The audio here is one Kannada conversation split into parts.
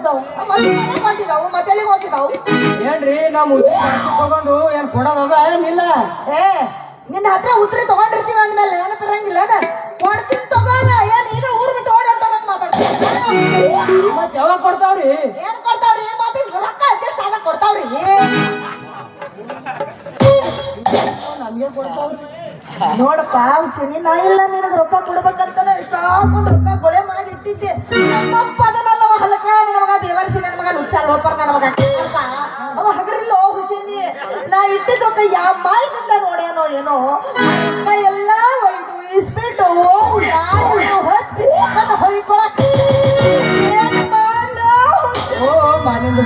ಹೊಂಟಿದಾವು ಹೊಂಟಿದಾವು ಮತ್ತೆಲ್ಲಿಗೆ ಹೋಗಿದಾವು ಏನ್ರಿ ನಮ್ಮ ತಗೊಂಡು ಏನ್ ಕೊಡೋದ ಏನಿಲ್ಲ ಏ ನಿನ್ನ ಹತ್ರ ಉತ್ತರ ತಗೊಂಡಿರ್ತೀವಿ ಅಂದ್ಮೇಲೆ ನೆನಪಿರಂಗಿಲ್ಲ ಕೊಡ್ತೀನಿ ತಗೋಲ್ಲ ಏನ್ ಈಗ ಊರ್ ಬಿಟ್ಟು ಓಡಾಡ್ತಾರಂಗ್ ಮಾತಾಡ್ತೀನಿ ಮತ್ ಯಾವಾಗ ಕೊಡ್ತಾವ್ರಿ ಏನ್ ಕೊಡ್ತಾವ್ರಿ ಮತ್ತೆ ರೊಕ್ಕ ಅಡ್ಜಸ್ಟ್ ಆಗ ಕೊಡ್ತಾವ್ರಿ ನಮ್ಗೆ ಕೊಡ್ತಾವ್ರಿ ನೋಡಪ್ಪ ಶನಿ ನಾ ಇಲ್ಲ ನಿನಗೆ ರೊಕ್ಕ ಕೊಡ್ಬೇಕಂತಾನೆ ಇಷ್ಟೊಂದು ರೊಕ್ಕ ಗೊಳೆ ಮಾಡಿ ಇಟ್ಟಿದ್ದೆ ನಮ್ಮಪ್ಪ ಅದನ್ನಲ್ಲವ ಹಲಕ ನನ್ನ ಮಗ ಬೇವರ್ಸಿ ನನ್ನ ಮಗ ಲುಚ್ಚಾಲ್ ಹೋಗ್ಬಾರ ನನ್ನ ಮಗ ಅವ ಹಗರಿಲ್ಲ ಹುಸೇನಿ ನಾ ಇಟ್ಟಿದ್ ರೊಕ್ಕ ಯಾವ ಮಾಹಿತಿಂದ ನೋಡ್ಯಾನೋ ಏನೋ ರೊಕ್ಕ ಎಲ್ಲ ಒಯ್ದು ಇಸ್ಬಿಟ್ಟು ಹಚ್ಚಿ ನನ್ನ ಹೊಯ್ಕೊಳಕ್ ಏನ್ ಮಾಡ್ಲೋ ಓ ಮಾನಿಂದ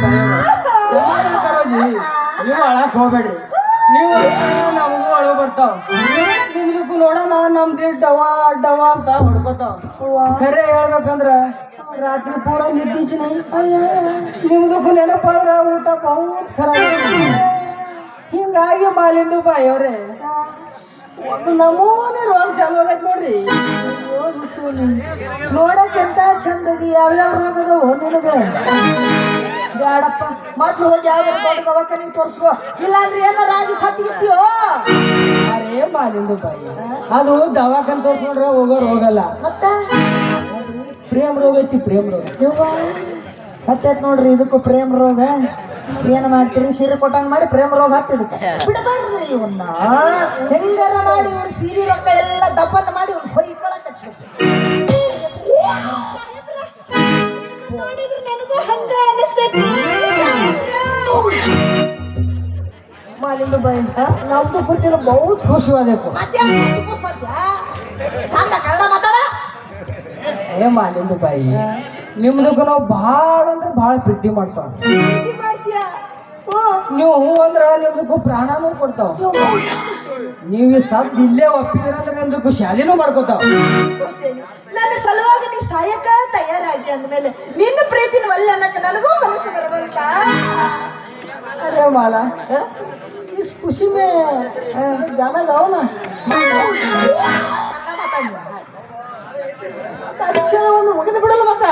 ನೀವು ಅಳಕ್ ಹೋಗ್ಬೇಡ್ರಿ ನೀವು ನಮಗೂ ಅಳು ಬರ್ತಾವ ನಿಮ್ದಕ್ಕೂ ನೋಡೋಣ ನಮ್ದು ಡವ ಅಂತ ಹೊಡ್ಕೊತಾವ ಖರೆ ಹೇಳ್ಬೇಕಂದ್ರ ರಾತ್ರಿ ಪೂರ ನಿದ್ದೀಚಿನ ನಿಮ್ದಕ್ಕೂ ನೆನಪಾದ್ರ ಊಟ ಬಹುತ್ ಖರಾಬ್ ಹಿಂಗಾಗಿ ಮಾಲಿಂದು ಬಾಯವ್ರೆ ಒಂದು ನಮೂನೆ ರೋಗ ಚಾಲು ಆಗೈತೆ ನೋಡ್ರಿ ನೋಡಕ್ಕೆಂತ ಚಂದದಿ ಯಾವ್ಯಾವ ರೋಗದವು ನಿನಗೆ ಬ್ಯಾಡಪ್ಪ ಮೊದ್ಲು ಹೋಗಿ ಯಾವ ದೊಡ್ಡ ದವಾಖಾನಿಗೆ ತೋರಿಸ್ಕೋ ಇಲ್ಲಾಂದ್ರೆ ಏನಾರ ಆಗಿ ಸತ್ತಿಗಿತ್ತೀಯೋ ಅರೇ ಮಾಲಿಂದು ಬಾಯಿ ಅದು ದವಾಖಾನೆ ತೋರ್ಸ್ಕೊಂಡ್ರೆ ಹೋಗಲ್ಲ ಮತ್ತೆ ಪ್ರೇಮ್ ರೋಗ ಐತಿ ಪ್ರೇಮ್ ರೋಗ ಮತ್ತೆ ನೋಡ್ರಿ ಇದಕ್ಕೂ ಪ್ರೇಮ್ ರೋಗ ಏನ್ ಮಾಡ್ತೀರಿ ಸೀರೆ ಕೊಟ್ಟಂಗ್ ಮಾಡಿ ಪ್ರೇಮ ರೋಗ ಹತ್ತಿದಕ್ಕೆ ಬಿಡಬಾರ್ರಿ ಇವನ್ನ ಹೆಂಗಾರ ಮಾಡಿ ಇವ್ರ ಸೀರೆ ರೊಕ್ಕ ಎಲ್ಲ ದಪ್ಪನ್ ಮಾಡಿ ಇವ್ನ ಹೊಯ್ಕೊಳಕ್ ನೋಡಿದ್ರೆ ನನಗೂ ಹಂಗ ಅನಿಸ್ತೈತಿ ಮಾಲಿಂದು ಬಾಯಿ ನಮ್ದು ಕೂತಿರೋ ಬಹುತ್ ಖುಷಿವಾದಕ್ಕೂ ಮತ್ತೆ ಸದ್ಯ ಚಂದ ಕನ್ನಡ ಮಾತಾಡ ಏ ಮಾಲಿಂದು ಬಾಯಿ ನಿಮ್ದಕ್ಕೂ ನಾವು ಭಾಳ ಅಂದ್ರೆ ಭಾಳ ಪ್ರೀತಿ ಮಾಡ್ತಾವ ಮಾಡ್ತೀಯ ನೀವು ಹೂ ಅಂದ್ರ ನಿಮ್ದಕ್ಕೂ ಪ್ರಾಣನೂ ಕೊಡ್ತಾವ ನೀವು ಸದ್ ಇಲ್ಲೇ ಒಪ್ಪಿದ್ರಂದ್ರೆ ನಿಮ್ದಕ್ಕೂ ಶಾಲೆನೂ ಮಾಡ್ಕೋತಾವ ನನ್ನ ಸಲುವಾಗಿ ನೀ ಸಾಯಕ ತಯಾರಾಗಿ ಅಂದ್ಮೇಲೆ ನಿನ್ನ ಪ್ರೀತಿನ ಒಲ್ಲೆ ಅನ್ನಕ್ಕೆ ನನಗೂ ಮನಸ್ಸು ಬರಬಲ್ತಾ ಅರೆ ಮಾಲ ಇಸ್ ಖುಷಿ ಮೇ ಜಾನ ಜಾओ ना ತಕ್ಷಣ ಒಂದು ಮುಗಿದು ಬಿಡಲ್ಲ ಮತ್ತ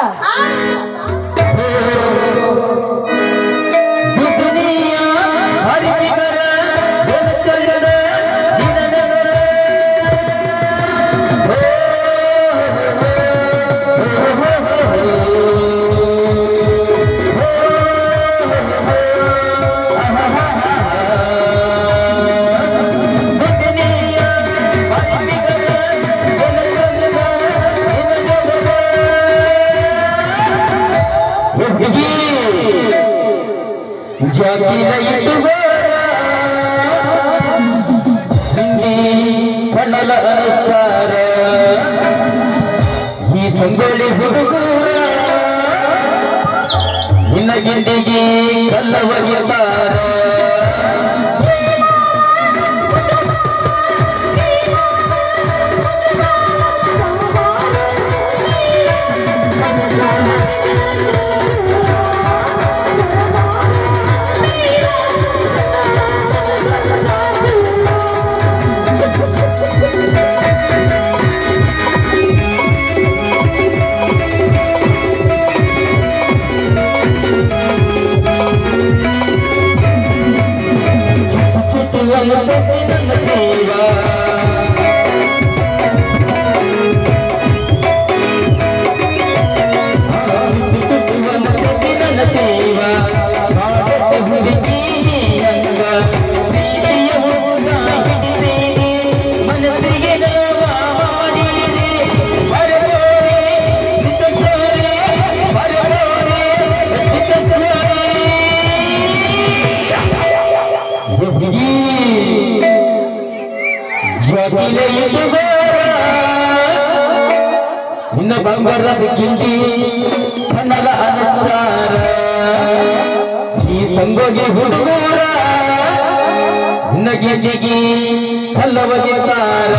ಕಣ್ಣಲ ಅನಿಸ್ತಾರ ಈ ಸಂಗೊಳ್ಳಿ ಹುಡುಗರ ನಿನ್ನ ಗಿಂಡಿಗೆ ಕಲ್ಲ ಒಗಿತಾರ ಇನ್ನ ಬಂಗಾರದ ಗಿಂಡಿ ಕನ್ನಡ ಅನಿಸ್ತಾರ ಈ ಸಂಗೋಗಿ ಹುಡುಗರ ಇನ್ನ ಗಿಂಡಿಗೆ ಕಲ್ಲ ಒಗಿತಾರ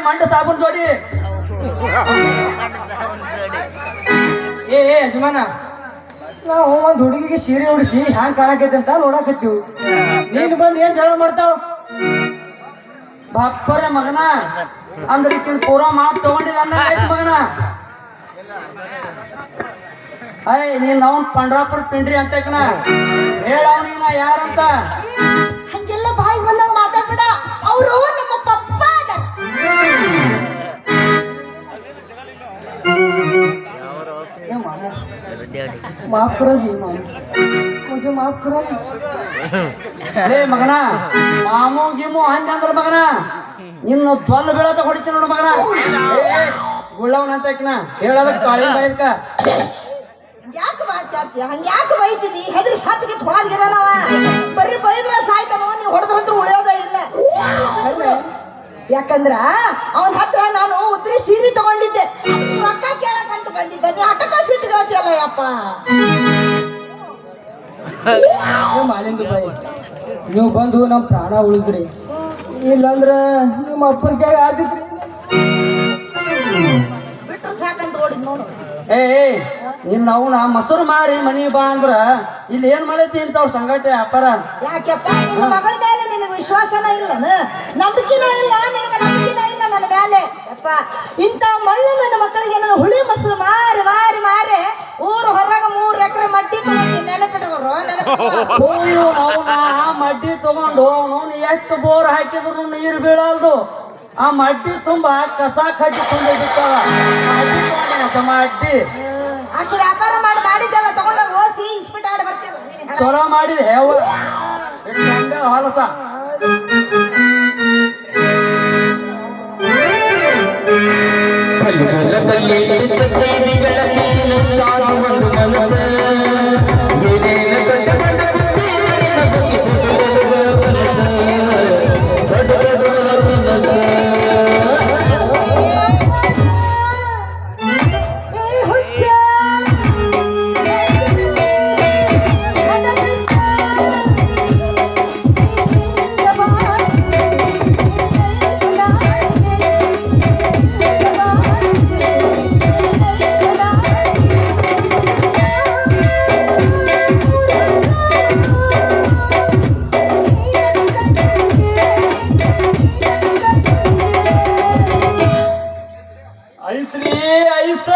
ಮಂಡ ಸಾಬೂನ್ ಜೋಡಿ ಏ ಯಜಮಾನ ನಾವು ಒಂದ್ ಹುಡುಗಿಗೆ ಸೀರೆ ಉಡಿಸಿ ಹ್ಯಾಂಗ್ ಕಾಣಕೈತೆ ಅಂತ ನೋಡಕತ್ತೀವಿ ನೀನು ಬಂದು ಏನ್ ಜಗಳ ಮಾಡ್ತಾವ ಬಾಪ್ಪರೆ ಮಗನ ಅಂದ್ರೆ ಈಕಿನ ಪೂರ ಮಾತು ತಗೊಂಡಿಲ್ಲ ಮಗನ ಅಯ್ಯ ನೀನ್ ಅವ್ನ್ ಪಂಡ್ರಾಪುರ ಪಿಂಡ್ರಿ ಅಂತಕನ ಹೇಳ ಅವನಿಗೆ ನಾ ಯಾರಂತ ಹಂಗೆಲ್ಲ ಬಾಯಿ ಬಂದಾಗ ಮಾತಾಡ್ಬೇಡ ಅವರು ನಮ್ಮ ಪಪ್ಪ माफ करो जी मुझे माफ करो ಏ ಮಗನ ಮಾಮು ಗಿಮು ಹಂಗಂದ್ರ ಮಗನ ಇನ್ನು ತ್ವಲ್ ಬೀಳತ ಹೊಡಿತೀನಿ ನೋಡು ಮಗನ ಗುಳ್ಳವನಂತ ಹೇಳೋದಕ್ಕೆ ಕಾಳಿಂಗ ಬೈದ್ಕ ಯಾಕೆ ಮಾತಾಡ್ತೀಯ ಹಂಗ್ಯಾಕೆ ಬೈತಿದಿ ಹೆದರಿ ಸತ್ತಿಗೆ ಹೊಳಗಿದ ನಾವ ಬರ್ರಿ ಬೈದ್ರ ಸಾಯ್ತಾನೋ ನೀವು ಹೊಡೆದ್ರಂತ್ರ ಉಳಿಯೋದೇ ಇಲ್ಲ ಯಾಕಂದ್ರ ಅವನ ಹತ್ರ ನಾನು ಉದ್ರಿ ಸೀರೆ ತಗೊಂಡಿದ್ದೆ ಅದಕ್ಕೆ ರೊಕ್ಕ ಕೇಳಕಂತ ಬಂದಿದ್ದೆ ನೀ ಅಟಕ ಸಿಟ್ಟಿಗತ್ತಿಯಲ್ಲ ಯಪ್ಪ ಮಾಲಿಂಗ ಬಾಯಿ ನೀವು ಬಂದು ನಮ್ಮ ಪ್ರಾಣ ಉಳಿದ್ರಿ ಇಲ್ಲಂದ್ರ ನಿಮ್ಮ ಅಪ್ಪನ ಕೈ ಆದಿತ್ರಿ ಬಿಟ್ರು ಸಾಕಂತ ಓಡಿದ್ ನೋಡು ಏ ನಿನ್ನ ಅವನ ಮೊಸರು ಮಾರಿ ಮನಿ ಬಾ ಅಂದ್ರ ಇಲ್ಲಿ ಏನ್ ಮಾಡೈತಿ ಅಂತ ಅವ್ರ ಸಂಗಟ ವ್ಯಾಪಾರ ಯಾಕೆಪ್ಪ ನಿನ್ನ ಮಗಳ ಮೇಲೆ ನಿನಗೆ ವಿಶ್ವಾಸನ ಇಲ್ಲ ನಂಬಿಕೆನ ಇಲ್ಲ ನಿನಗೆ ನಂಬಿಕೆನ ಇಲ್ಲ ನನ್ನ ಮೇಲೆ ಯಪ್ಪ ಇಂಥ ಮಳ್ಳು ನನ್ನ ಮಕ್ಕಳಿಗೆ ನನ್ನ ಹುಳಿ ಮೊಸರು ಮಾರಿ ಮಾರಿ ಮಾರಿ ಊರು ಹೊರಗ 3 ಎಕರೆ ಮಡ್ಡಿ ತಗೊಂಡು ನೆನಪಿಟ್ಟವರು ಅವನ ಮಡ್ಡಿ ತಗೊಂಡು ಅವನು ಎಷ್ಟು ಬೋರ್ ಹಾಕಿದ್ರು ನೀರು ಬೀಳಲ್ದು ಆ ಮಡ್ಡಿ ತುಂಬಾ ಕಸ ಕಡ್ಡಿ ತುಂಬಿರ್ತಾವ ಮಡ್ಡಿ ಅಷ್ಟು ವ್ಯಾಪಾರ ಮಾಡಿ ಮಾಡಿದ್ದೆಲ್ಲ ತಗೊಂಡ ಓಸಿ ಇಸ್ಪಿಟ್ ಆಡಿ ಬರ್ತೀವಿ ಚಲೋ ಮಾಡಿದೆ ಹೇವ ಹೊಲಸ ಐಸ್ರಿ ಐಸ